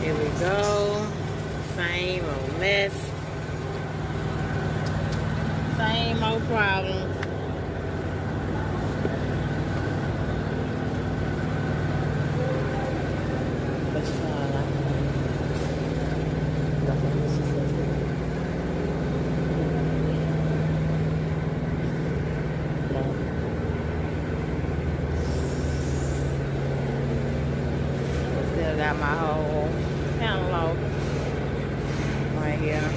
Here we go. Same old mess. Same old problem. But you know, I like nothing. This is still got my whole cantaloupe right here.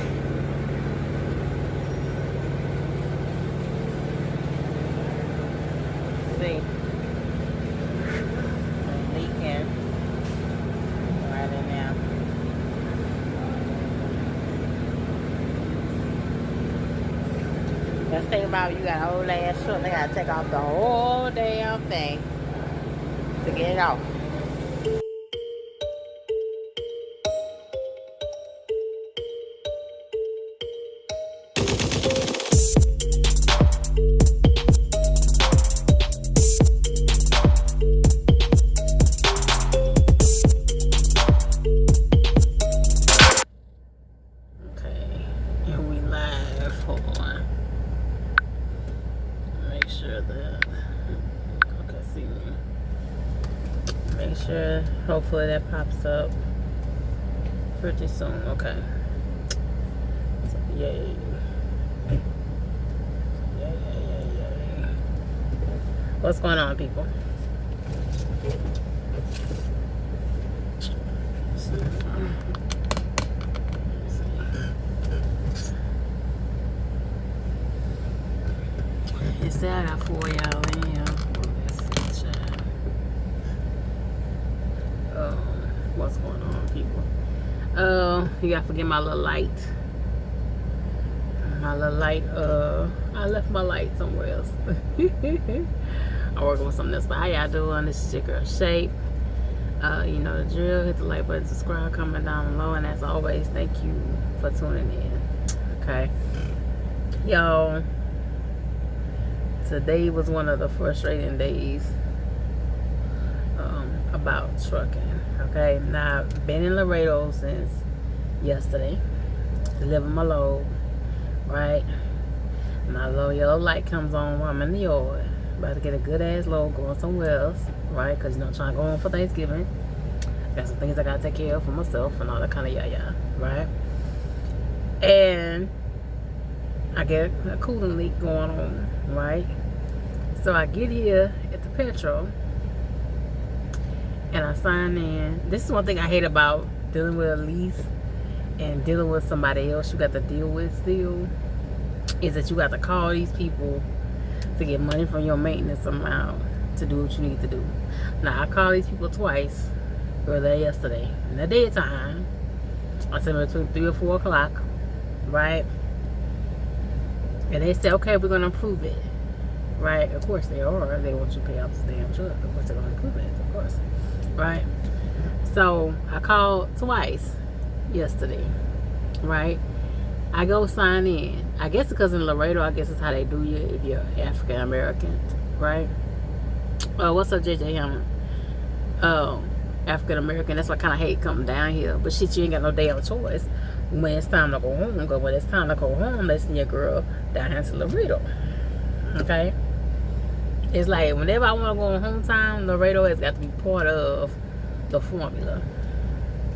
See, it's leaking right in there. Let's think about you got an old ass truck. They gotta take off the whole damn thing to get it off. Make sure, hopefully that pops up pretty soon. Okay. So, yay. Yay. What's going on, people? Instead, I got 4 y'all in here. What's going on, people? You gotta forget my little light. I left my light somewhere else. I'm working with something else. But how y'all doing? This is your girl Shape. You know the drill. Hit the like button, subscribe, comment down below, and as always, thank you for tuning in. Okay, y'all. Today was one of the frustrating days about trucking. Okay, now I've been in Laredo since yesterday, delivering my load, right? My little yellow light comes on while I'm in the yard, about to get a good ass load going somewhere else, right? Because you know, I'm trying to go home for Thanksgiving. Got some things I gotta take care of for myself and all that kind of yah, right? And I get a coolant leak going on, right? So I get here at the petrol and I sign in. This is one thing I hate about dealing with a lease and dealing with somebody else you got to deal with still, is that you got to call these people to get money from your maintenance amount to do what you need to do. Now, I called these people twice earlier yesterday in the daytime. I said between 3 or 4 o'clock, right? And they said, okay, we're going to approve it, right? Of course they are. They want you to pay off this damn truck. Of course they're going to approve it, of course, right? So I called twice yesterday, right? I go sign in. I guess because in Laredo, I guess it's how they do you if you're African American, right? What's up, JJ Hammond? African American. That's why I kind of hate coming down here. But shit, you ain't got no damn choice. When it's time to go home, because when it's time to go home, let's send your girl down here to Laredo. Okay? It's like whenever I want to go on home time, Laredo has got to be part of the formula.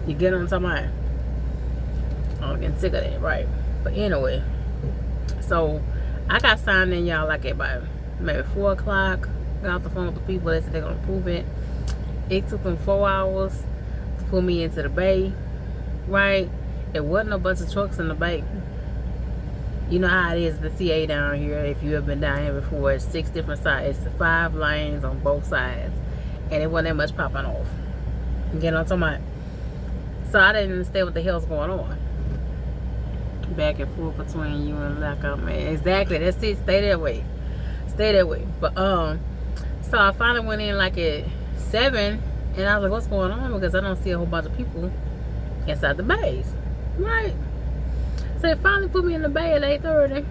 You get what I'm talking about? I'm getting sick of that, right? But anyway, so I got signed in, y'all, like at about maybe 4 o'clock. Got off the phone with the people. They said they're gonna approve it. It took them 4 hours to put me into the bay, right? There wasn't a bunch of trucks in the bay. You know how it is the CA down here. If you have been down here before, it's 6 different sides. It's 5 lanes on both sides, and it wasn't that much popping off. You get what I'm talking about? So I didn't understand what the hell's going on. Back and forth between you and Lackout, man. Exactly. That's it. Stay that way. Stay that way. But so I finally went in like at 7, and I was like, what's going on? Because I don't see a whole bunch of people inside the bays. Right. So they finally put me in the bay at 8:30.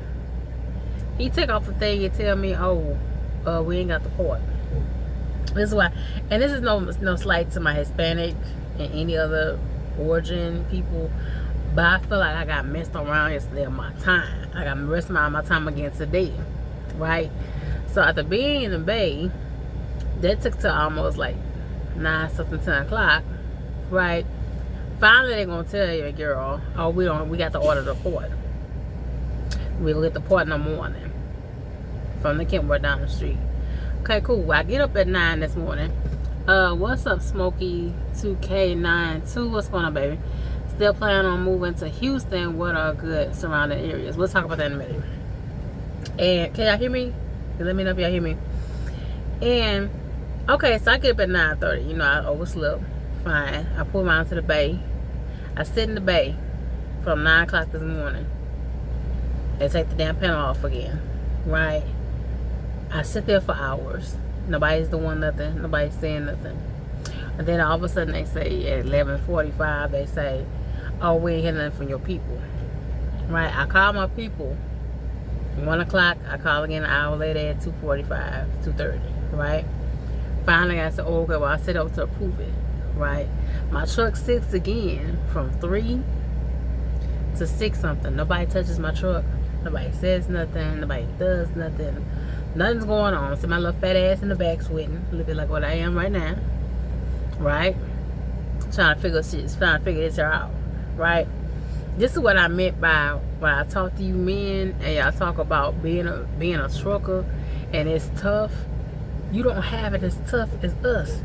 He took off the thing and tell me, oh, we ain't got the port. This is why, and this is no slight to my Hispanic and any other origin people, but I feel like I got messed around yesterday on my time. I got messed around my time again today, right? So after being in the bay, that took to almost like 9 something, 10 o'clock, right? Finally, they're gonna tell you, girl, oh, we got to order the port. We'll get the port in the morning from the Kentworth down the street. Okay, cool. Well, I get up at 9 this morning. What's up, Smokey 2K92? What's going on, baby? Still planning on moving to Houston. What are good surrounding areas? We'll talk about that in a minute. And can y'all hear me? Let me know if y'all hear me. And okay, so I get up at 9:30. You know, I overslept. Fine. I pull mine to the bay. I sit in the bay from 9 o'clock this morning. They take the damn panel off again, right? I sit there for hours. Nobody's doing nothing. Nobody's saying nothing. And then all of a sudden they say at 11:45, they say, oh, we ain't hear nothing from your people. Right? I call my people. 1 o'clock, I call again an hour later at 2:45, 2:30, right? Finally, I said, oh, okay, well, I sit up to approve it, right? My truck sits again from 3 to 6 something. Nobody touches my truck. Nobody says nothing. Nobody does nothing. Nothing's going on. So my little fat ass in the back sweating, a little bit like what I am right now, right? Trying to figure this out, right? This is what I meant by when I talk to you men and y'all talk about being a trucker and it's tough. You don't have it as tough as us.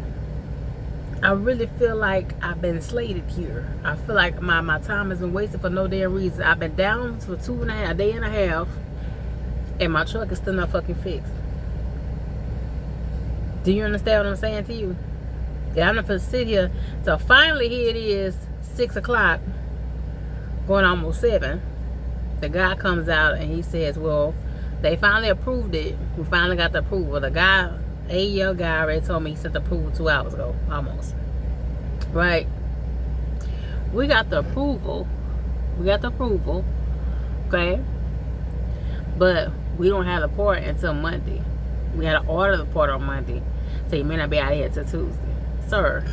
I really feel like I've been slated here. I feel like my time has been wasted for no damn reason. I've been down for a day and a half, and my truck is still not fucking fixed. Do you understand what I'm saying to you? Yeah, I'm not gonna sit here. So finally, here it is, 6 o'clock, going almost 7. The guy comes out and he says, well, they finally approved it. We finally got the approval. The guy, AEL guy, already told me he sent the approval 2 hours ago, almost. Right? We got the approval. Okay? But we don't have the port until Monday. We had to order the port on Monday. So you may not be out here till Tuesday. Sir,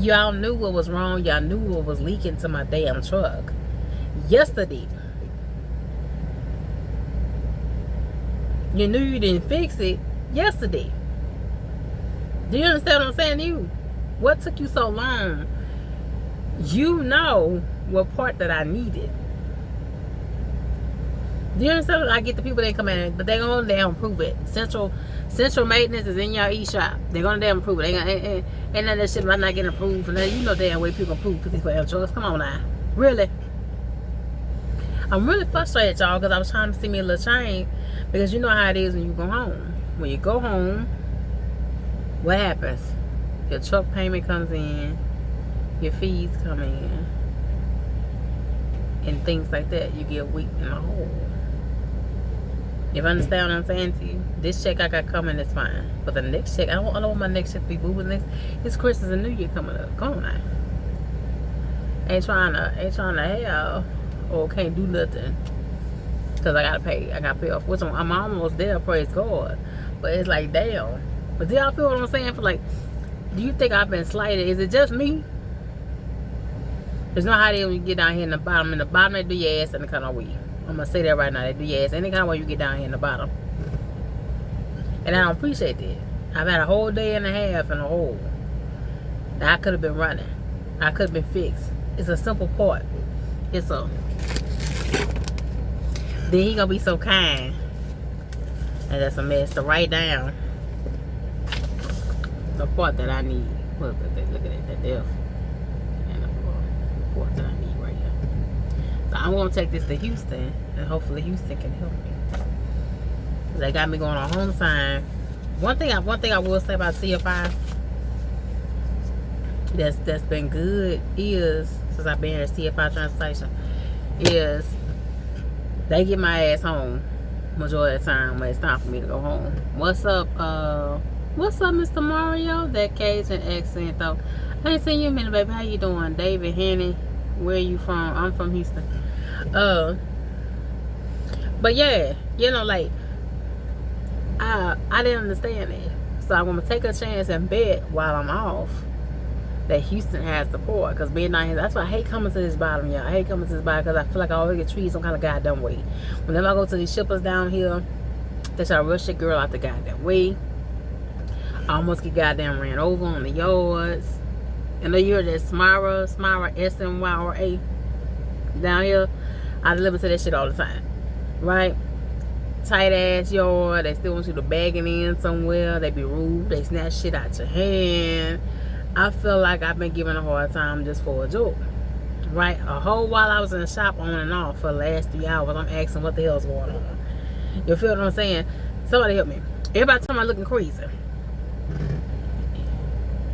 y'all knew what was wrong. Y'all knew what was leaking to my damn truck yesterday. You knew you didn't fix it yesterday. Do you understand what I'm saying to you? What took you so long? You know what part that I needed. Do you understand? I get the people that come in, but they're gonna damn prove it. Central maintenance is in your e-shop. They're gonna damn prove it. Ain't none of that shit about not getting approved. And you know damn way people approve for these damn trucks. Come on now, really? I'm really frustrated, y'all, because I was trying to see me a little change. Because you know how it is when you go home. When you go home, what happens? Your truck payment comes in, your fees come in, and things like that. You get weak in the hole. You understand what I'm saying to you? This check I got coming is fine, but the next check, I don't want my next check to be moving. Next, it's Christmas and New Year coming up. Come on now. Ain't trying to hell or can't do nothing because I gotta pay off. Which I'm almost there, praise God. But it's like damn. But do y'all feel what I'm saying? For like, do you think I've been slighted? Is it just me? There's no how they when you get down here in the bottom. In the bottom they do your ass any kind of way. I'm gonna say that right now. They do your ass any kind of way you get down here in the bottom. And I don't appreciate that. I've had a whole day and a half in a hole. That I could have been running. I could have been fixed. It's a simple part. It's a. Then he gonna be so kind. And that's a mess to write down the part that I need. Look at that, the depth. And the part that I need right here. So I'm gonna take this to Houston, and hopefully Houston can help me. They got me going on home sign. One thing I will say about CFI that's been good is, since I've been at CFI Transportation, is they get my ass home majority of the time when it's time for me to go home. What's up, Mr. Mario? That Cajun accent though. I ain't seen you in a minute, baby. How you doing? David Henny, where you from? I'm from Houston. But yeah, you know, like I didn't understand it. So I'm gonna take a chance and bet while I'm off that Houston has support, because being down here, that's why I hate coming to this bottom, y'all. I hate coming to this bottom because I feel like I always get treated some kind of goddamn way. Whenever I go to these shippers down here, they try to rush your girl out the goddamn way. I almost get goddamn ran over on the yards. And you hear that Smyra, S-M-Y-R-A down here. I deliver to that shit all the time, right? Tight ass yard. They still want you to bag it in somewhere. They be rude. They snatch shit out your hand. I feel like I've been given a hard time just for a joke, right? A whole while I was in the shop on and off for the last 3 hours, I'm asking what the hell's going on. You feel what I'm saying? Somebody help me. Everybody tell me I'm looking crazy.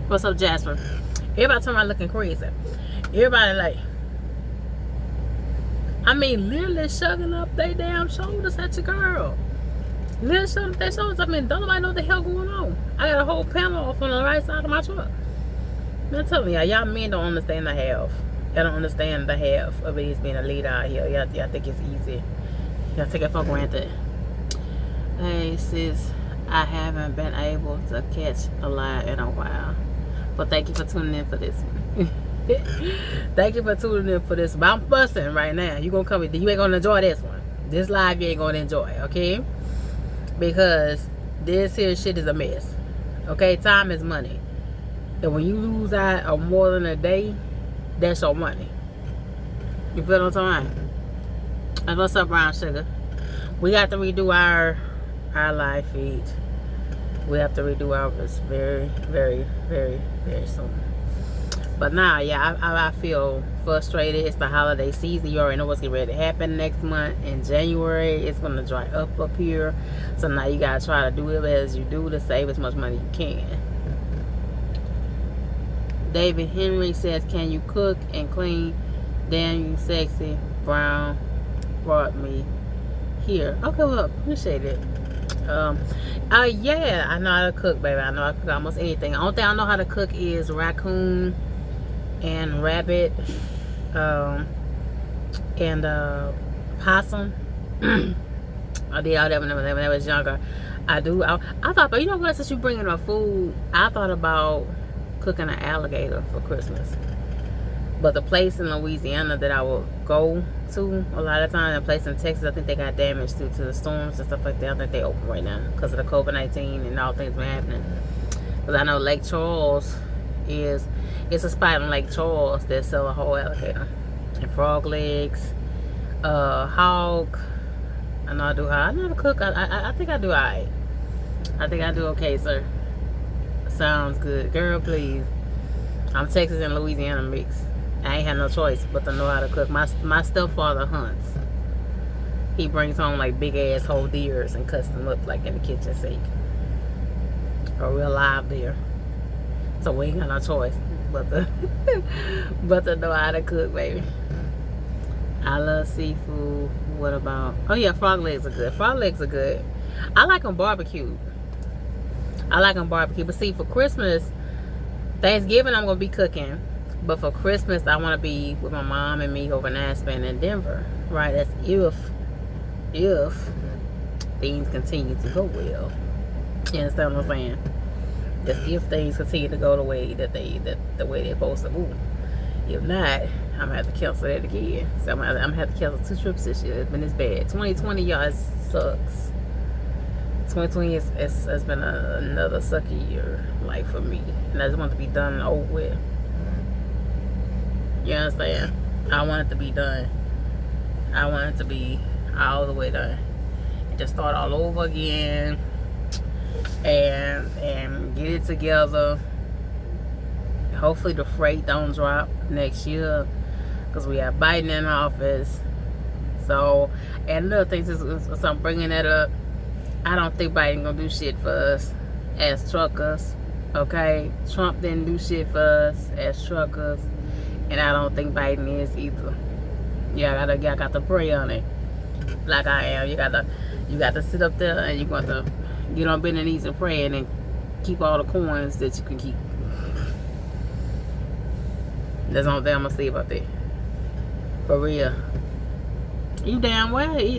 What's up, Jasper? Everybody tell me I'm looking crazy. Everybody like, I mean, literally shoving up their damn shoulders at your girl. Literally shoving up their shoulders. I mean, don't nobody know what the hell going on. I got a whole panel off on the right side of my truck. I'm telling y'all men don't understand the half. Y'all don't understand the half of it as being a leader out here. Y'all think it's easy. Y'all take it for granted. Hey sis, I haven't been able to catch a live in a while. But thank you for tuning in for this one. Thank you for tuning in for this. But I'm fussing right now. You ain't gonna enjoy this one. This live you ain't gonna enjoy, okay? Because this here shit is a mess. Okay, time is money. And when you lose out on more than a day, that's your money. You feel what I'm talking about? And what's up, brown sugar? We got to redo our live feed. We have to redo ours very, very, very, very soon. But now, yeah, I feel frustrated. It's the holiday season. You already know what's getting ready to happen next month. In January, it's going to dry up here. So now you got to try to do it as you do to save as much money you can. David Henry says, can you cook and clean? Damn, you sexy brown brought me here. Okay, well, appreciate it. Yeah, I know how to cook, baby. I know how to cook almost anything. The only thing I know how to cook is raccoon and rabbit, and possum. I did all that when I was younger. I thought, but you know what? Since you bringing up food, I thought about cooking an alligator for Christmas. But the place in Louisiana that I will go to a lot of times, the place in Texas, I think they got damaged due to the storms and stuff like that. I think they open right now because of the COVID-19 and all things been happening. Because I know Lake Charles it's a spot in Lake Charles that sell a whole alligator and frog legs, hog. I know I do hog. I know how to cook. I think I do alright. I think I do okay, sir. Sounds good, girl. Please. I'm Texas and Louisiana mix. I ain't had no choice but to know how to cook. My stepfather hunts. He brings home like big ass whole deers and cuts them up like in the kitchen sink. A real live deer. So we ain't got no choice but to know how to cook, baby. I love seafood. What about? Oh yeah, frog legs are good. Frog legs are good. I like them barbecued. But see, for Christmas, Thanksgiving I'm gonna be cooking. But for Christmas, I want to be with my mom and me over in Aspen and Denver. Right? That's if things continue to go well. You understand what I'm saying? That's if things continue to go the way that the way they're supposed to move. If not, I'm gonna have to cancel that again. So I'm gonna have to cancel 2 trips this year. It's been this bad. 2020, y'all, it sucks. 2020 has been another sucky year, like for me, and I just want it to be done and over with. You understand? I want it to be done. I want it to be all the way done. And just start all over again and get it together. Hopefully the freight don't drop next year because we have Biden in office. So, and another thing, so I'm bringing that up. I don't think Biden gonna do shit for us as truckers. Okay, Trump didn't do shit for us as truckers, and I don't think Biden is either. Y'all got to pray on it, like I am. You got to sit up there and you got to get on bending knees and pray, and then keep all the coins that you can keep. That's the only thing I'm gonna say about that. For real. You damn well he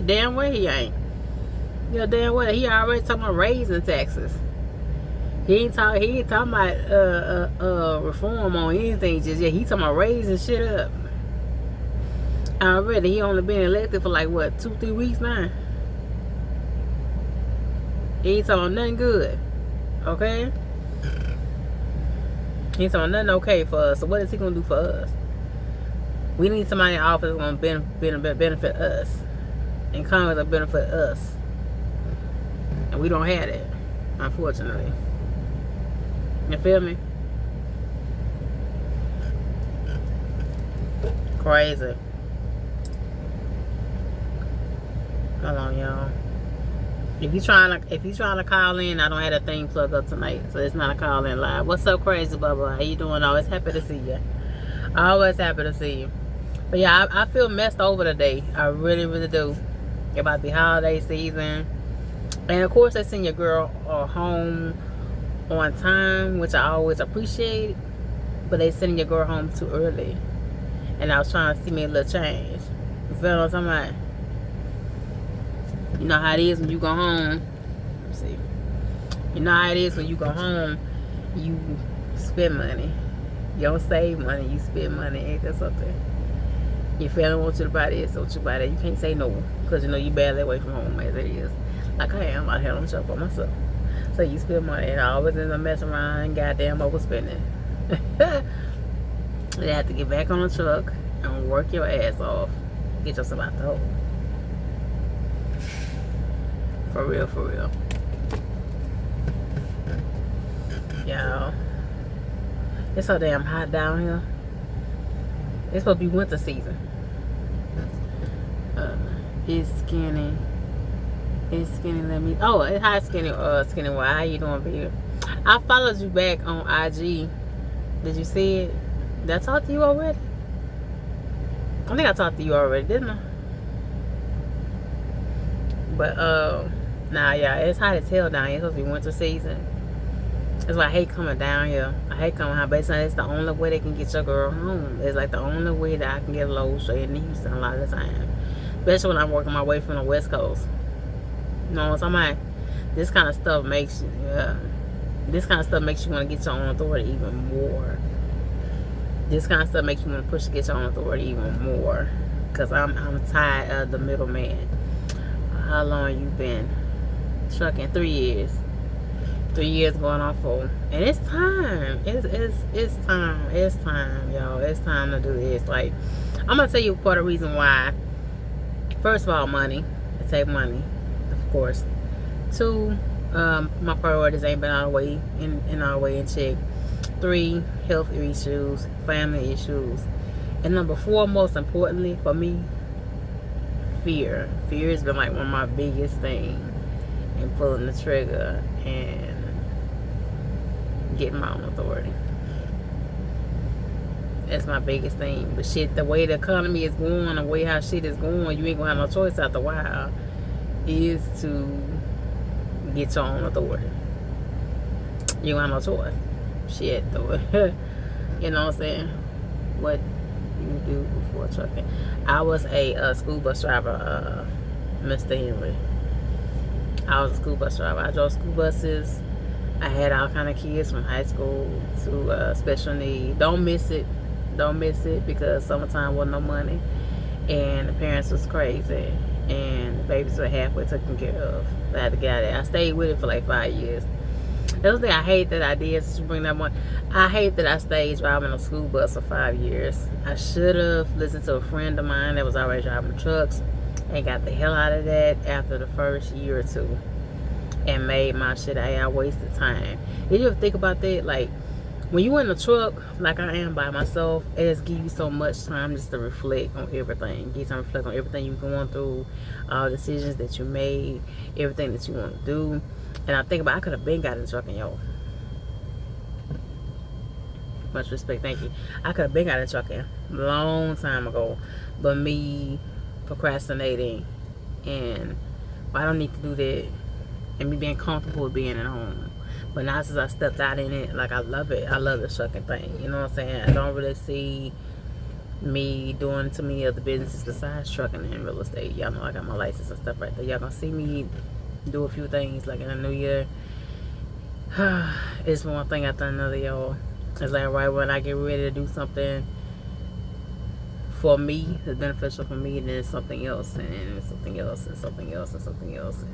ain't. You damn well he already talking about raising taxes. He ain't talking about reform on anything just yet. He talking about raising shit up. Already, he only been elected for like what, 2-3 weeks now. He ain't talking about nothing good. Okay? He ain't talking about nothing okay for us. So what is he gonna do for us? We need somebody in office that's gonna benefit us. And Congress will benefit us. And we don't have that, unfortunately. You feel me? Crazy. Hold on, y'all. If you trying to call in, I don't have that thing plugged up tonight, so it's not a call in live. What's up, crazy Bubba? How you doing? Always happy to see you. Always happy to see you. But yeah, I feel messed over today. I really, really do. About the holiday season. And of course, they send your girl home on time, which I always appreciate. But they sending your girl home too early. And I was trying to see me a little change. You feel what I'm talking about? You know how it is when you go home. Let's see. You know how it is when you go home, you spend money. You don't save money, you spend money. Ain't that something? Your family wants you to buy this, so you buy that. You can't say no, because you know you barely away from home as it is. Like I am out here on the shop by myself. So you spend money, and I always end up messing around and goddamn overspending. You have to get back on the truck and work your ass off. Get yourself out the hole. For real, for real. Y'all, it's so damn hot down here. It's supposed to be winter season. It's skinny. It's skinny. Let me. Oh, it's hot skinny. Skinny. Why? How you doing, baby? I followed you back on IG. Did you see it? Did I talk to you already? I think I talked to you already, didn't I? But nah, yeah, it's hot as hell down here. It's supposed to be winter season. That's why I hate coming down here. I hate coming home. But it's the only way they can get your girl home. It's like the only way that I can get a load straight into Houston a lot of the time. Especially when I'm working my way from the West Coast. You know what I'm talking about? This kind of stuff makes you, want to get your own authority even more. This kind of stuff makes you want to push to get your own authority even more. Because I'm tired of the middleman. How long you been trucking? 3 years. 3 years going on 4. And it's time. It's time. It's time, y'all. It's time to do this. Like, I'm going to tell you part of the reason why. First of all, money. It takes money, of course. 2, my priorities ain't been all the way in check. 3, health issues, family issues. And number 4, most importantly for me, fear. Fear has been like one of my biggest things in pulling the trigger and getting my own authority. That's my biggest thing. But shit, the way the economy is going, the way how shit is going, you ain't gonna have no choice after a while, is to get your own authority. You don't have no choice. Shit, though. You know what I'm saying? What you do before trucking. I was a school bus driver, Mr. Henry. I was a school bus driver. I drove school buses. I had all kind of kids from high school to special need. Don't miss it. Don't miss it, because summertime wasn't no money. And the parents was crazy. And the babies were halfway taken care of. I had to get out of there. I stayed with it for like 5 years. That's the thing I hate that I did, since you bring that one. I hate that I stayed driving a school bus for 5 years. I should have listened to a friend of mine that was already driving trucks and got the hell out of that after the first year or 2 and made my shit out. I wasted time. Did you ever think about that? Like, when you in a truck like I am by myself, it just gives you so much time just to reflect on everything. Get time to reflect on everything you're going through, all decisions that you made, everything that you want to do. And I think about, I could have been got in the truck, and yo, much respect, thank you. I could have been got in the truck a long time ago, but me procrastinating and I don't need to do that, and me being comfortable with being at home. But now since I stepped out in it, like, I love it. I love this trucking thing. You know what I'm saying? I don't really see me doing too many other businesses besides trucking and real estate. Y'all know I got my license and stuff right there. Y'all gonna see me do a few things like in the new year. It's one thing after another, y'all. It's like right when I get ready to do something for me, it's beneficial for me, and then something else, and something else, and something else, and something else.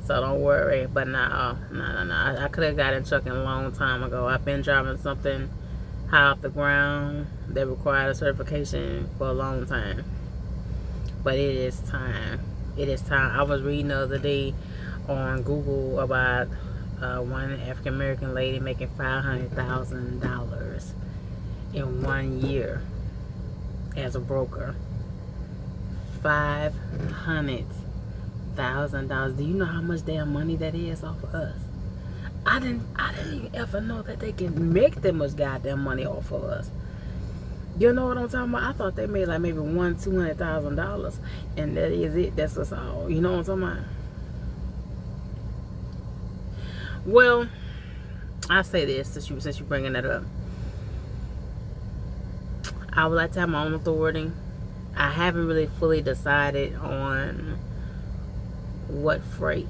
So don't worry. But nah. I could have got in trucking a long time ago. I've been driving something high off the ground that required a certification for a long time. But it is time. It is time. I was reading the other day on Google about one African American lady making $500,000 in 1 year as a broker. $500,000. Do you know how much damn money that is off of us? I didn't even ever know that they can make that much goddamn money off of us. You know what I'm talking about? I thought they made like maybe $200,000, and that is it. That's us all. You know what I'm talking about? Well, I say this since you bringing that up. I would like to have my own authority. I haven't really fully decided on what freight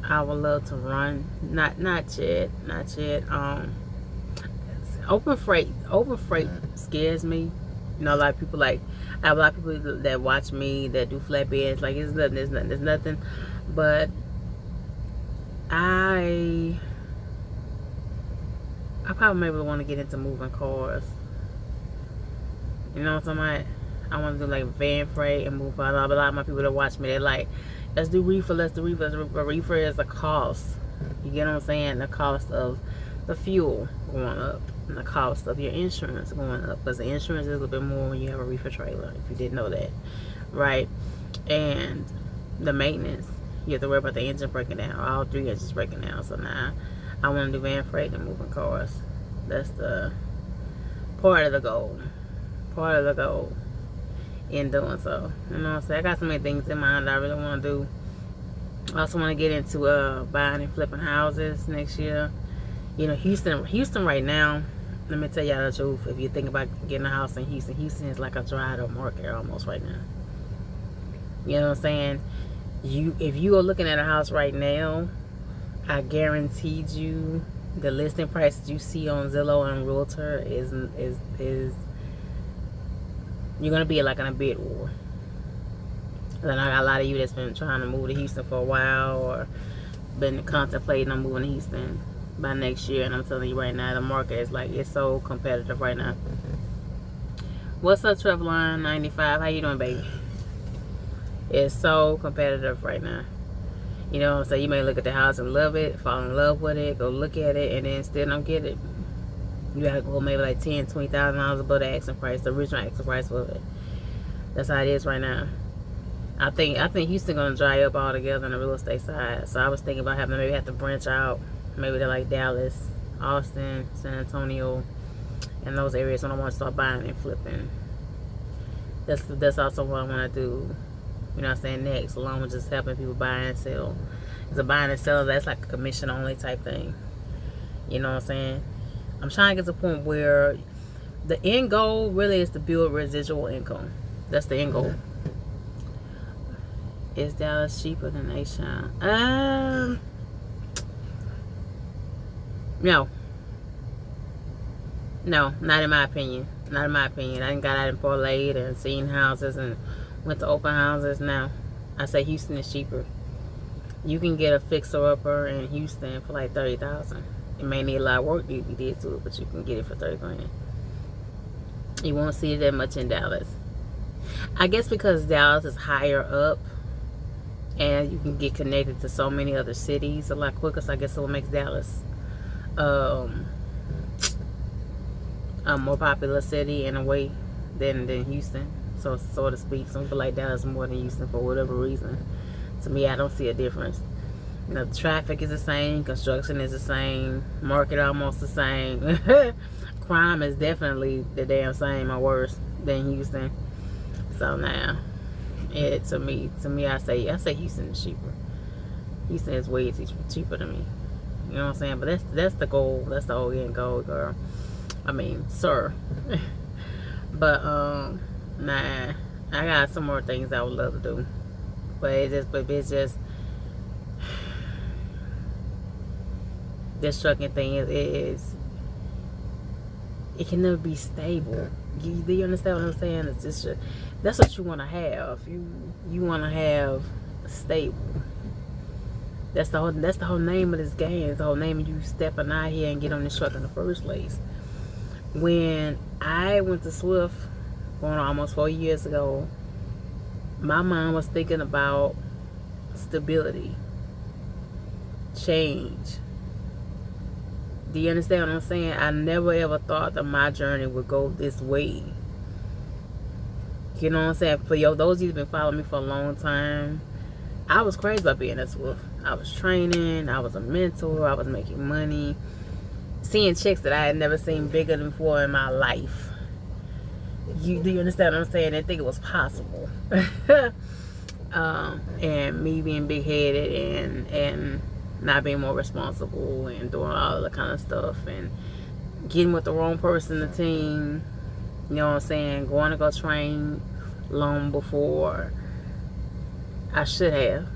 I would love to run. Not yet. Open freight scares me. You know, a lot of people I have a lot of people that watch me that do flatbeds. Like, it's nothing. There's nothing. But I probably maybe want to get into moving cars. You know what I'm talking about? I want to do like van freight and move cars. A lot of my people that watch me, they're like, let's do reefer. Reefer is a cost. You get what I'm saying? The cost of the fuel going up, and the cost of your insurance going up, because the insurance is a little bit more when you have a reefer trailer, if you didn't know that, right? And the maintenance, you have to worry about the engine breaking down, all 3 engines breaking down. So now I want to do van freight and moving cars. That's the part of the goal in doing so. You know what I'm saying? I got so many things in mind that I really want to do. I also want to get into buying and flipping houses next year. You know, Houston right now, let me tell y'all the truth. If you think about getting a house in Houston is like a dried up market almost right now. You know what I'm saying? If you are looking at a house right now, I guaranteed you the listing price that you see on Zillow and Realtor is you're gonna be like in a bid war. And I got a lot of you that's been trying to move to Houston for a while, or been contemplating on moving to Houston by next year. And I'm telling you right now, the market is like, it's so competitive right now. What's up, Trevline 95? How you doing, baby? It's so competitive right now. You know what I'm saying? You may look at the house and love it, fall in love with it, go look at it, and then still don't get it. You gotta go maybe like $10,000, $20,000 above the asking price, the original asking price of it. That's how it is right now. I think Houston gonna dry up altogether on the real estate side. So I was thinking about maybe have to branch out, maybe to like Dallas, Austin, San Antonio, and those areas when I want to start buying and flipping. That's also what I want to do. You know what I'm saying? Next, along with just helping people buy and sell. Because a buying and selling, that's like a commission only type thing. You know what I'm saying? I'm trying to get to the point where the end goal really is to build residual income. That's the end goal. Is Dallas cheaper than Nation? No, not in my opinion. Not in my opinion. I got out and parlayed and seen houses and went to open houses. Now, I say Houston is cheaper. You can get a fixer-upper in Houston for like $30,000. It may need a lot of work you did to it, but you can get it for $30,000. You won't see it that much in Dallas. I guess because Dallas is higher up, and you can get connected to so many other cities a lot quicker. So I guess what makes Dallas a more popular city in a way than Houston, so to speak. Some people like Dallas more than Houston for whatever reason. To me, I don't see a difference. You know, the traffic is the same, construction is the same, market almost the same. Crime is definitely the damn same or worse than Houston. So now, to me, I say Houston is cheaper. Houston is way cheaper than me. You know what I'm saying? But that's the goal. That's the whole end goal, girl. I mean, sir. But nah, I got some more things I would love to do. But it's just this trucking thing is it can never be stable. Do you understand what I'm saying? It's just that's what you want to have. You want to have stable. That's the whole name of this game. It's the whole name of you stepping out here and get on this truck in the first place. When I went to Swift, going on almost 4 years ago, my mom was thinking about stability, change. Do you understand what I'm saying? I never ever thought that my journey would go this way. You know what I'm saying? For those of you who've been following me for a long time, I was crazy about being at Swift. I was training, I was a mentor, I was making money, seeing chicks that I had never seen bigger than before in my life. Do you understand what I'm saying? I think it was possible. And me being big-headed and not being more responsible and doing all of that kind of stuff and getting with the wrong person in the team. You know what I'm saying? Going to go train long before I should have.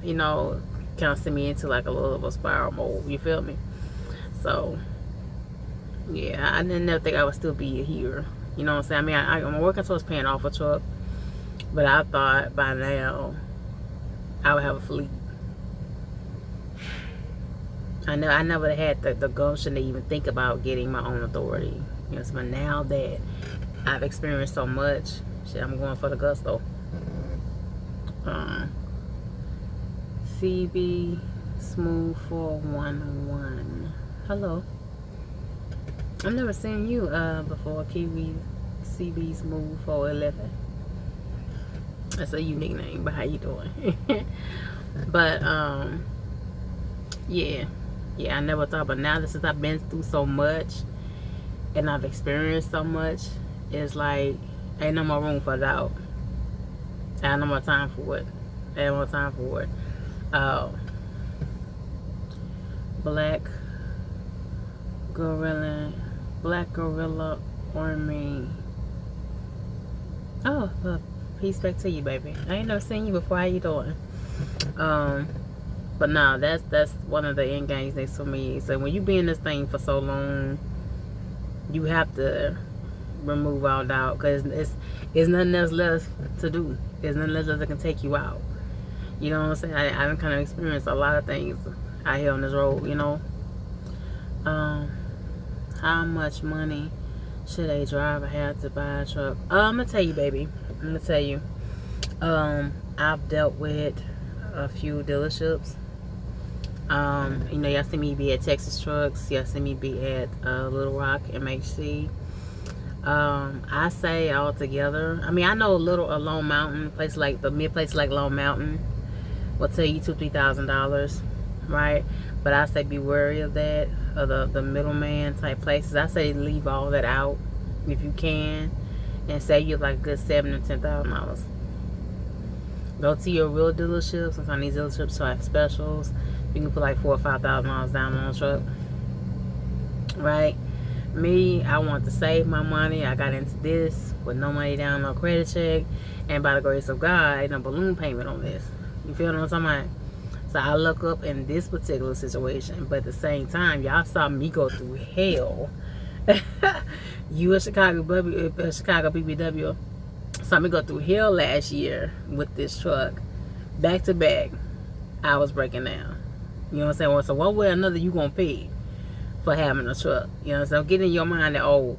You know, kind of sent me into like a little of a spiral mode. You feel me? So yeah, I didn't never think I would still be here. You know what I'm saying? I mean, I'm working towards paying off a truck, but I thought by now I would have a fleet. I never had the gumption to even think about getting my own authority. You know, so now that I've experienced so much, shit, I'm going for the gusto. CB Smooth 411. Hello. I've never seen you before, Kiwi CB Smooth 411. That's a unique name, but how you doing? But yeah, I never thought, but now that since I've been through so much and I've experienced so much, it's like ain't no more room for doubt. I have no more time for it. Black Gorilla Army. Oh, well, peace back to you, baby. I ain't never seen you before. How you doing? But no, that's one of the end games next to me. So when you be in this thing for so long, you have to remove all doubt, because it's nothing else left to do. There's nothing else that can take you out. You know what I'm saying? I've kind of experienced a lot of things out here on this road, you know. How much money should a driver have to buy a truck? I'm gonna tell you, baby. I'm gonna tell you. I've dealt with a few dealerships. You know, y'all see me be at Texas Trucks. Y'all see me be at Little Rock MHC. I say all together. I mean, I know a Lone Mountain place, like the mid place like Lone Mountain will tell you $2,000-$3,000, right? But I say be wary of that, of the middleman type places. I say leave all that out if you can, and save you like a good $7,000 to $10,000. Go to your real dealerships. Sometimes these dealerships have specials. You can put like $4,000 or $5,000 down on a truck, right? Me, I want to save my money. I got into this with no money down, no credit check, and by the grace of God, ain't no balloon payment on this. You feel what I'm talking about? So I look up in this particular situation, but at the same time, y'all saw me go through hell. You in Chicago BBW saw me go through hell last year with this truck, back to back. I was breaking down. You know what I'm saying? Well, so one way or another, you gonna pay for having a truck. You know what I'm saying? Get in your mind that oh,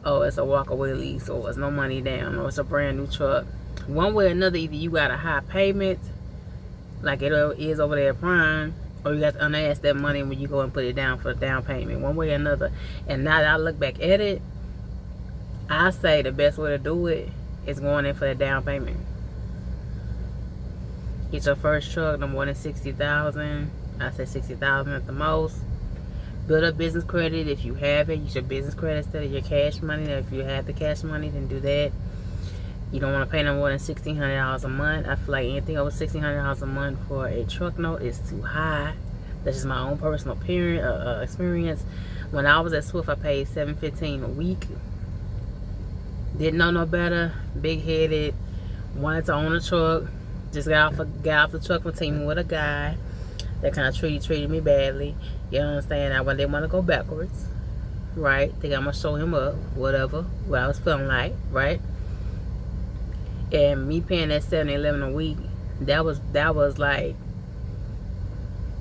it's a walk-away lease, or it's no money down, or it's a brand new truck. One way or another, either you got a high payment, like it is over there at Prime, or you got to unask that money when you go and put it down for the down payment, one way or another. And now that I look back at it, I say the best way to do it is going in for the down payment. Get your first truck no more than $60,000. I say $60,000 at the most. Build up business credit if you have it. Use your business credit instead of your cash money. If you have the cash money, then do that. You don't want to pay no more than $1,600 a month. I feel like anything over $1,600 a month for a truck note is too high. That's just my own personal experience. When I was at Swift, I paid $715 a week. Didn't know no better. Big headed. Wanted to own a truck. Just got off the truck from teaming with a guy that kind of treated me badly. You understand? I didn't want to go backwards, right? Think I'm gonna show him up, whatever. What I was feeling like, right? And me paying that $711 a week, that was like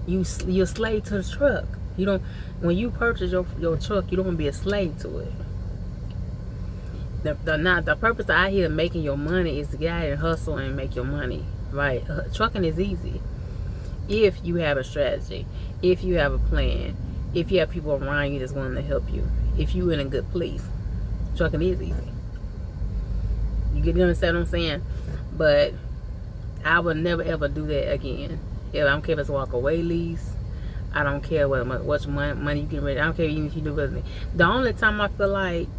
you're a slave to the truck. You don't, when you purchase your truck, you don't want to be a slave to it. The purpose out here of making your money is to get out and hustle and make your money, right? Trucking is easy if you have a strategy, if you have a plan, if you have people around you that's willing to help you, if you're in a good place. Trucking is easy. You understand what I'm saying? But I would never ever do that again. I don't care if it's a walk away lease. I don't care what much money you can ready. I don't care even if you do business. The only time I feel like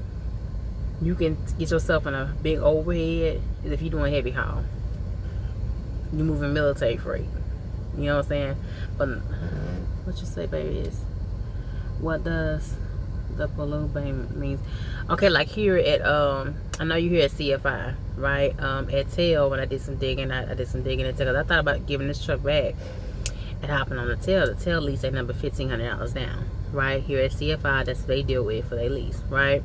you can get yourself in a big overhead is if you're doing heavy haul. You're moving military freight. You know what I'm saying? But what you say, baby, is what does the pollute means? Okay, like here at I know you here at CFI, right? At TEL, when I did some digging, I did some digging at TEL, 'cause I thought about giving this truck back and hopping on the TEL. The TEL lease, they number $1,500 down, right? Here at CFI, that's what they deal with for their lease, right?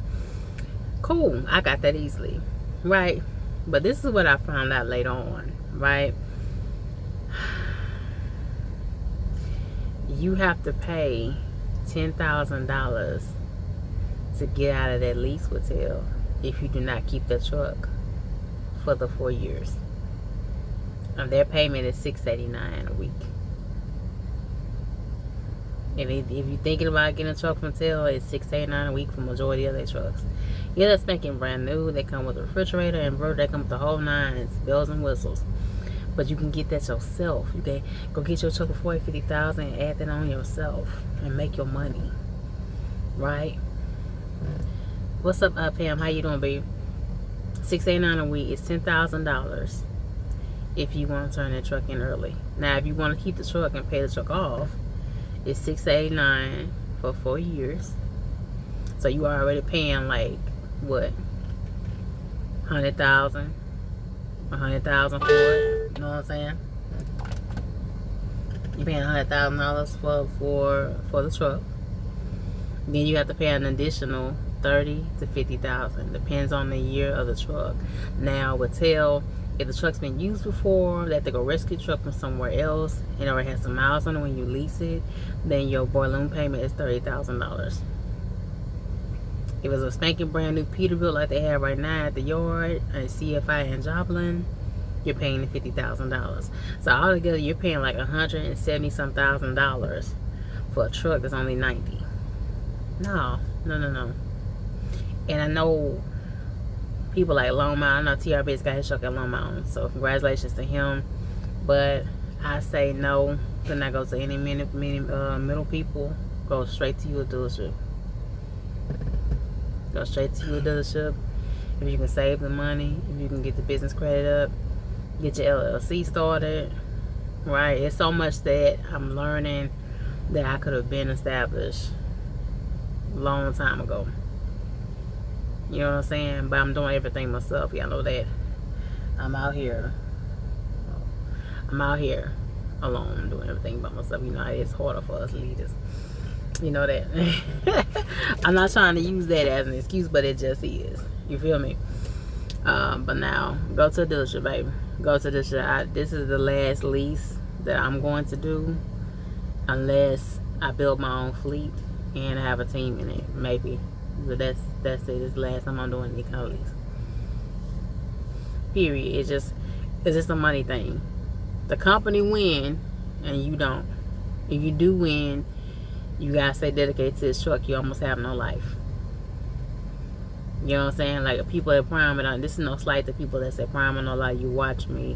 Cool, I got that easily, right? But this is what I found out later on, right? You have to pay $10,000 to get out of that lease with TEL if you do not keep the truck for the 4 years. And their payment is $689 a week. And if you're thinking about getting a truck from TEL, it's $689 a week for majority of their trucks. Yeah, that's making brand new. They come with a refrigerator, inverter, they come with the whole nines, bells and whistles. But you can get that yourself. You can go get your truck for $40,000, $50,000 and add that on yourself and make your money. Right? What's up, Pam? How you doing, babe? $689 a week is $10,000 if you want to turn that truck in early. Now, if you want to keep the truck and pay the truck off, it's $689 for 4 years. So you are already paying like what? $100,000 for it. You know what I'm saying? You're paying $100,000 for the truck. Then you have to pay an additional $30,000 to $50,000. Depends on the year of the truck. Now with TEL, if the truck's been used before, they have to go rescue the truck from somewhere else and already has some miles on it when you lease it, then your balloon payment is $30,000. If it's a spanking brand new Peterbilt like they have right now at the yard and CFI and Joplin, you're paying the $50,000. So altogether, you're paying like $170-some thousand for a truck that's only $90,000. No. And I know people like Lone Mountain. I know TRB's got his truck at Lone Mountain, so congratulations to him. But I say no. Do not go to any middle people. Go straight to your dealership. Go straight to your dealership. If you can save the money, if you can get the business credit up, get your LLC started, right? It's so much that I'm learning that I could have been established a long time ago. You know what I'm saying? But I'm doing everything myself. Y'all know that. I'm out here alone doing everything by myself. You know, it's harder for us leaders. You know that. I'm not trying to use that as an excuse, but it just is. You feel me? But now, go to the dealership, baby. Go to the dealership. This is the last lease that I'm going to do, unless I build my own fleet and I have a team in it, maybe. But that's it. This is the last time I'm doing any kind of lease. Period. It's just a money thing. The company win and you don't. If you do win, you gotta stay dedicated to this truck. You almost have no life. You know what I'm saying? Like, people at Prime, and this is no slight to people that say Prime and no lie, you watch me,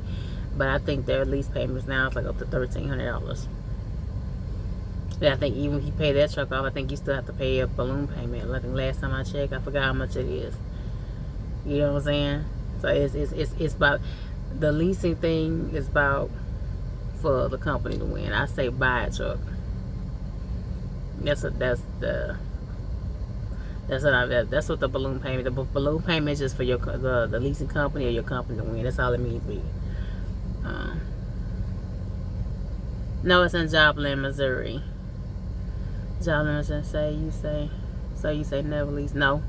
but I think their lease payments now is like up to $1,300. And I think even if you pay that truck off, I think you still have to pay a balloon payment. I think last time I checked, I forgot how much it is. You know what I'm saying? So it's about, the leasing thing is about for the company to win. I say buy a truck. That's what the balloon payment. The balloon payment is just for the leasing company or your company to win. That's all it means to me. No, it's in Joplin, Missouri. Joplin, Missouri. You say never lease. No.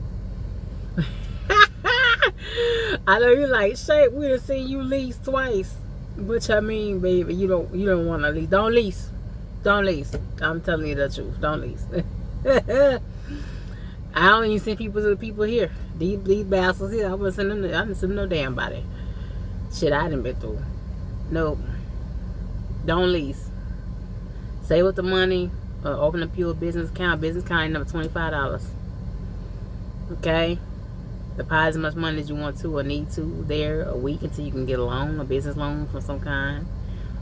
I know you like, Shape, we done seen you lease twice. Which I mean, baby, you don't want to lease. Don't lease. Don't lease. I'm telling you the truth. Don't lease. I don't even send people here. These bastards here, I wouldn't send them. I didn't send them no damn body. Shit, I didn't been through. Nope. Don't lease. Save up the money. Open a pure business account. Business account number $25. Okay. Deposit as much money as you want to or need to there a week until you can get a loan, a business loan from some kind,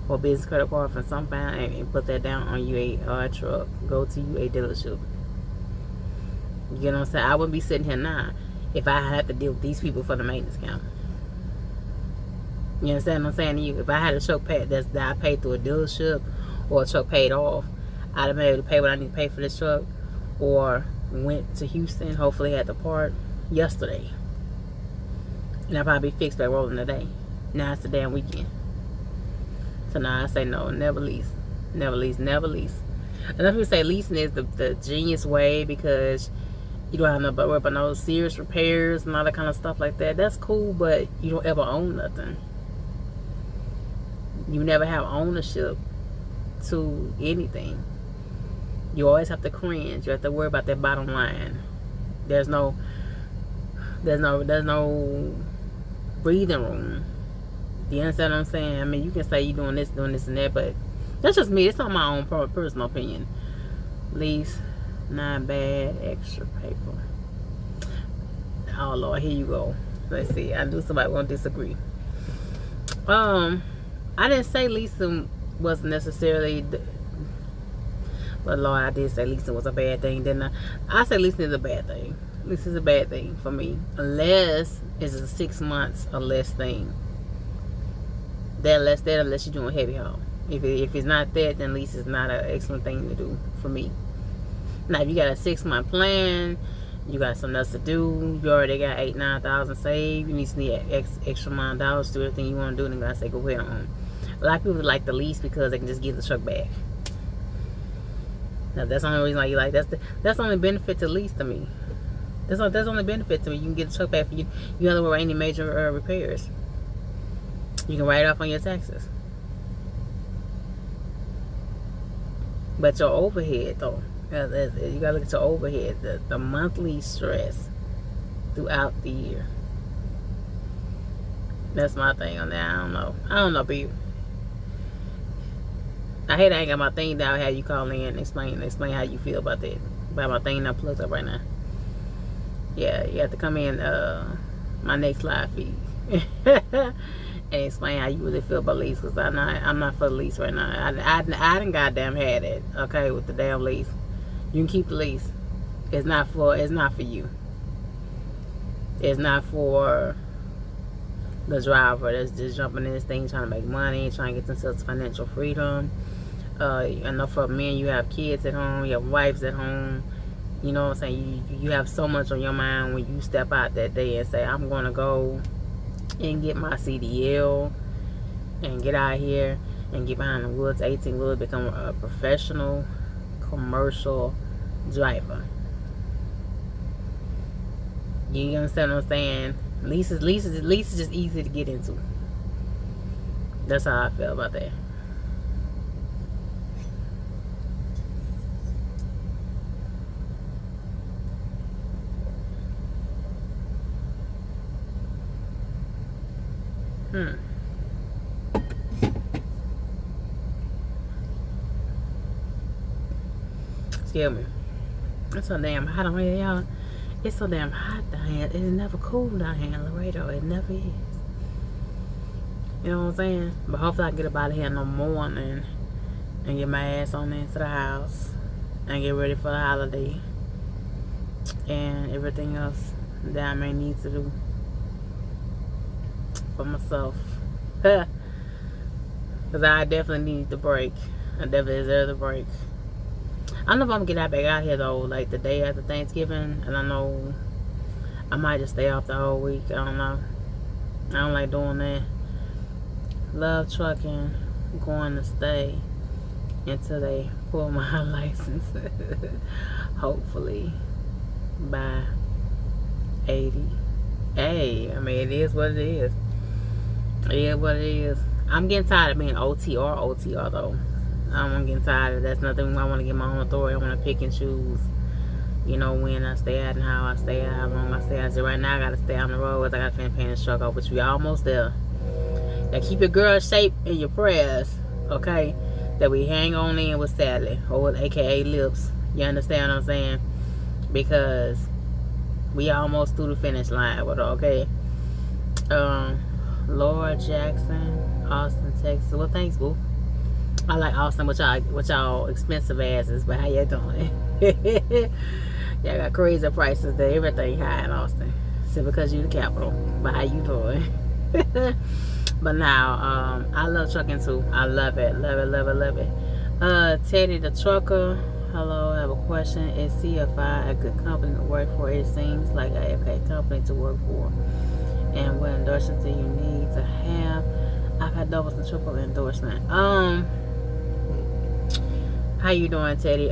or business credit card from some kind, and put that down on you a truck. Go to you a dealership. You know what I'm saying? I wouldn't be sitting here now if I had to deal with these people for the maintenance account. You understand what I'm saying to you? If I had a truck paid that I paid through a dealership or a truck paid off, I'd have been able to pay what I need to pay for this truck, or went to Houston, hopefully had the part yesterday, and I'll probably be fixed by rolling today. Now it's the damn weekend. So now I say no, never lease. Never lease, never lease. Enough people say leasing is the genius way, because you don't have to worry about no serious repairs and all that kind of stuff like that. That's cool, but you don't ever own nothing. You never have ownership to anything. You always have to cringe. You have to worry about that bottom line. There's no breathing room. You understand what I'm saying? I mean, you can say you're doing this and that, but that's just me. It's not my own personal opinion. Lease, not bad, extra paper. Oh Lord, here you go. Let's see. I knew somebody won't disagree. I didn't say leasing wasn't necessarily, but Lord, I did say leasing was a bad thing, didn't I? I say leasing is a bad thing. This is a bad thing for me, unless it's a 6 months or less thing. Unless you're doing heavy haul. If it's not that, then lease is not an excellent thing to do for me. Now, if you got a 6-month plan, you got something else to do, you already got $8,000-9,000 saved, you need extra amount of dollars to do everything you want to do, then I say go ahead on. A lot of people like the lease because they can just give the truck back. Now, that's the only reason why you like that's the only benefit to lease to me. That's the only benefit to me. You can get the truck back for you. You don't have to worry about any major repairs. You can write it off on your taxes. But your overhead, though, you gotta look at your overhead, the monthly stress throughout the year. That's my thing on that. I don't know, people. I hate I ain't got my thing down. Have you call in and explain how you feel about that. About my thing not plugged up right now. Yeah, you have to come in my next live feed and explain how you really feel about lease, because I'm not for the lease right now. I done goddamn had it, okay, with the damn lease. You can keep the lease. It's not for you. It's not for the driver that's just jumping in this thing trying to make money, trying to get themselves financial freedom. I know for men, you have kids at home, you have wives at home. You know what I'm saying? You have so much on your mind when you step out that day and say, I'm going to go and get my CDL and get out here and get behind the woods, 18 wheels, become a professional commercial driver. You understand what I'm saying? Lease is just easy to get into. That's how I feel about that. Excuse me. It's so damn hot on here, y'all. It's so damn hot down here. It's never cool down here in Laredo. It never is. You know what I'm saying? But hopefully I can get up out of here in the morning and get my ass on into the house and get ready for the holiday and everything else that I may need to do for myself. Because I definitely need the break. I definitely deserve the break. I don't know if I'm gonna get back out here though, like the day after Thanksgiving. And I know I might just stay off the whole week. I don't know. I don't like doing that. Love trucking, going to stay until they pull my license. Hopefully by 80. Hey, I mean, it is what it is. It is what it is. I'm getting tired of being OTR though. I'm getting tired of that. That's nothing. I want to get my own authority. I want to pick and choose, you know, when I stay out and how I stay out, how long I stay out. So right now I got to stay on the road. I got to finish paying this truck off, which we almost there. Now keep your girl shape in your prayers, okay? That we hang on in with Sally, or with AKA Lips. You understand what I'm saying? Because we almost through the finish line with her, okay? Laura Jackson, Austin, Texas. Well, thanks, boo. I like Austin with y'all expensive asses, but how y'all doing? Y'all got crazy prices there. Everything high in Austin. So because you the capital. But how you doing? But now, I love trucking too. I love it. Love it, love it, love it. Teddy the trucker. Hello, I have a question. Is CFI a good company to work for? It seems like a okay company to work for. And what endorsements do you need to have? I've had double and triple endorsement. How you doing, Teddy?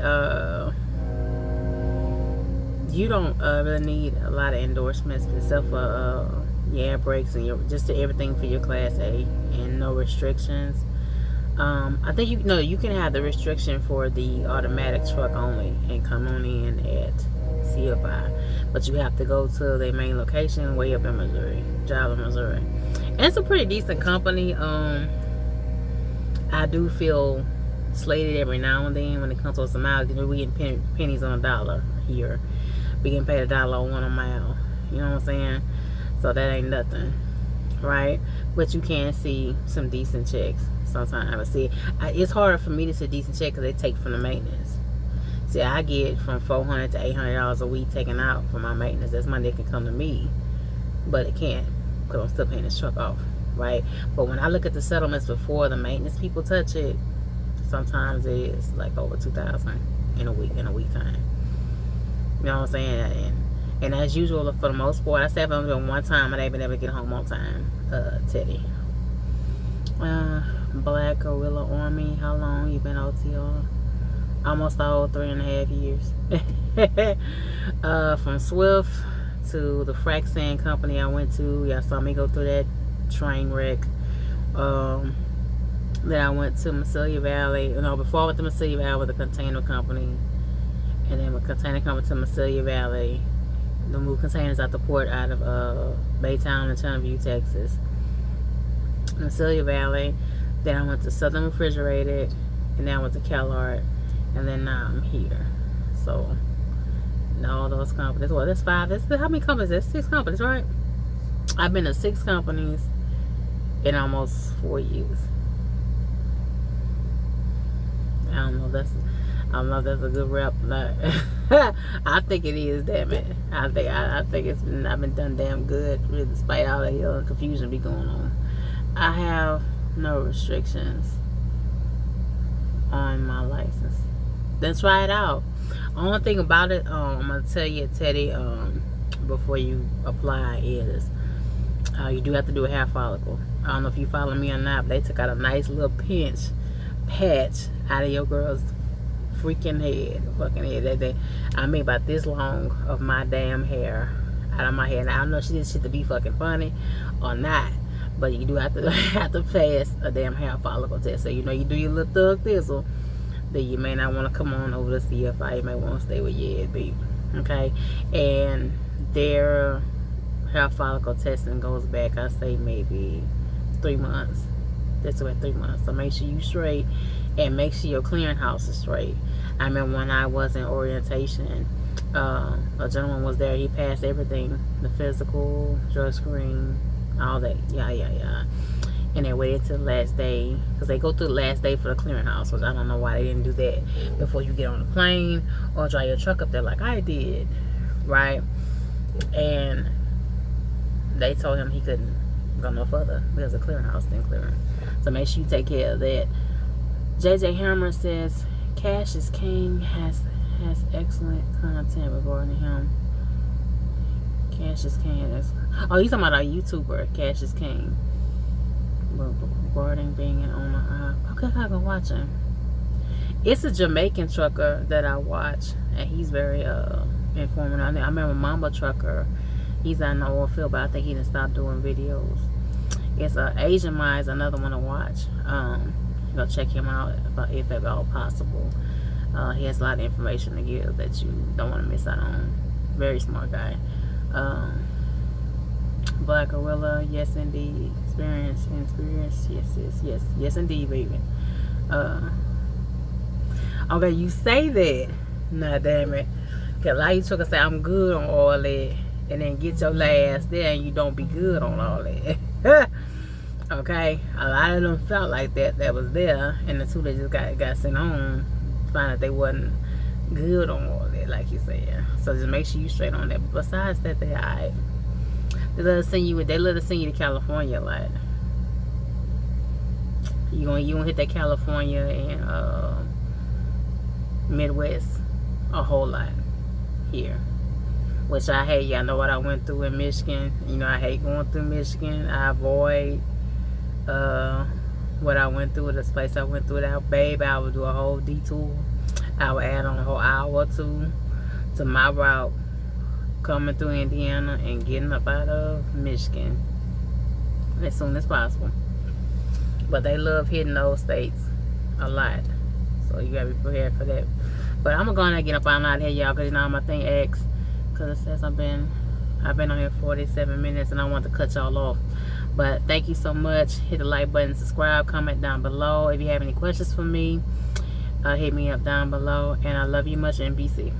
You don't really need a lot of endorsements except for your air brakes and your just everything for your Class A and no restrictions. I think you can have the restriction for the automatic truck only and come on in at CFI, but you have to go to their main location way up in Missouri, Java, Missouri. And it's a pretty decent company. I do feel slated every now and then when it comes to some miles. You know, we getting pennies on a dollar here. We getting paid $1 on a mile. You know what I'm saying? So that ain't nothing, right? But you can see some decent checks sometimes. See, it's harder for me to see decent checks because they take from the maintenance. See, I get from $400 to $800 a week taken out for my maintenance. That's money that can come to me, but it can't because I'm still paying this truck off, right? But when I look at the settlements before the maintenance people touch it, sometimes it is like over $2,000 in a week time. You know what I'm saying? And as usual, for the most part, I said if I'm doing one time, I ain't been able to get home on time. Teddy. Black Gorilla Army. How long you been OTR? Almost the whole 3.5 years. From Swift to the frac sand company I went to. Y'all saw me go through that train wreck. Then I went to Massilia Valley. No, before I went to Massilia Valley with a container company. And then a container company to Massilia Valley. They move containers out the port out of Baytown and Channelview, Texas. Massilia Valley. Then I went to Southern Refrigerated. And then I went to CalArt. And then now I'm here. So, all those companies. Well, that's 5. That's how many companies? That's 6 companies, right? I've been to 6 companies in almost 4 years. I don't know if that's a good rep. I think it is, damn it. I think it's been, I've been done damn good, really, despite all the confusion be going on. I have no restrictions on my license. Then try it out. Only thing about it, I'm gonna tell you, Teddy, before you apply is you do have to do a hair follicle. I don't know if you follow me or not, but they took out a nice little patch out of your girl's freaking head, fucking head. I mean, about this long of my damn hair out of my hair. Now I don't know if she did shit to be fucking funny or not, but you do have to pass a damn hair follicle test. So you know you do your little thug thistle. Then you may not want to come on over to CFI. You may want to stay with your baby. Okay, and their hair follicle testing goes back, I say maybe 3 months. That's about 3 months. So make sure you straight, and make sure your clearinghouse is straight. I remember when I was in orientation, a gentleman was there. He passed everything, the physical, drug screen, all that. Yeah. And they waited till the last day, because they go through the last day for the clearinghouse, which I don't know why they didn't do that before you get on the plane or drive your truck up there like I did, right? And they told him he couldn't go no further because the clearinghouse didn't clear him. So make sure you take care of that. JJ Hammer says Cash is King has excellent content regarding him. Cash is King. Oh, he's talking about a YouTuber, Cash is King. Regarding being an owner. Okay, I gotta go watch him. It's a Jamaican trucker that I watch, and he's very informative. I remember Mamba Trucker. He's out in the oil field, but I think he didn't stop doing videos. It's Asian Minds, another one to watch. Go check him out if at all possible. He has a lot of information to give that you don't want to miss out on. Very smart guy. Black Gorilla, yes indeed. Experience, yes indeed, baby. Okay, you say that. Nah, damn it. Cause a lot of you truckers say I'm good on all that, and then get your last there and you don't be good on all that. Okay, a lot of them felt like that was there, and the two that just got sent home find that they wasn't good on all that, like you said. So just make sure you straight on that. But besides that, they alright. They let us send you to California a lot. You gonna hit that California and Midwest a whole lot here. Which I hate. Y'all know what I went through in Michigan. You know, I hate going through Michigan. I avoid what I went through, this place I went through. That babe, I would do a whole detour. I would add on a whole hour or two to my route coming through Indiana and getting up out of Michigan as soon as possible. But they love hitting those states a lot, so you gotta be prepared for that. But I'm gonna get up out of here, y'all, because you know my thing X, because it says I've been on here 47 minutes and I want to cut y'all off. But thank you so much. Hit the like button, subscribe, comment down below. If you have any questions for me, hit me up down below. And I love you much, and be safe.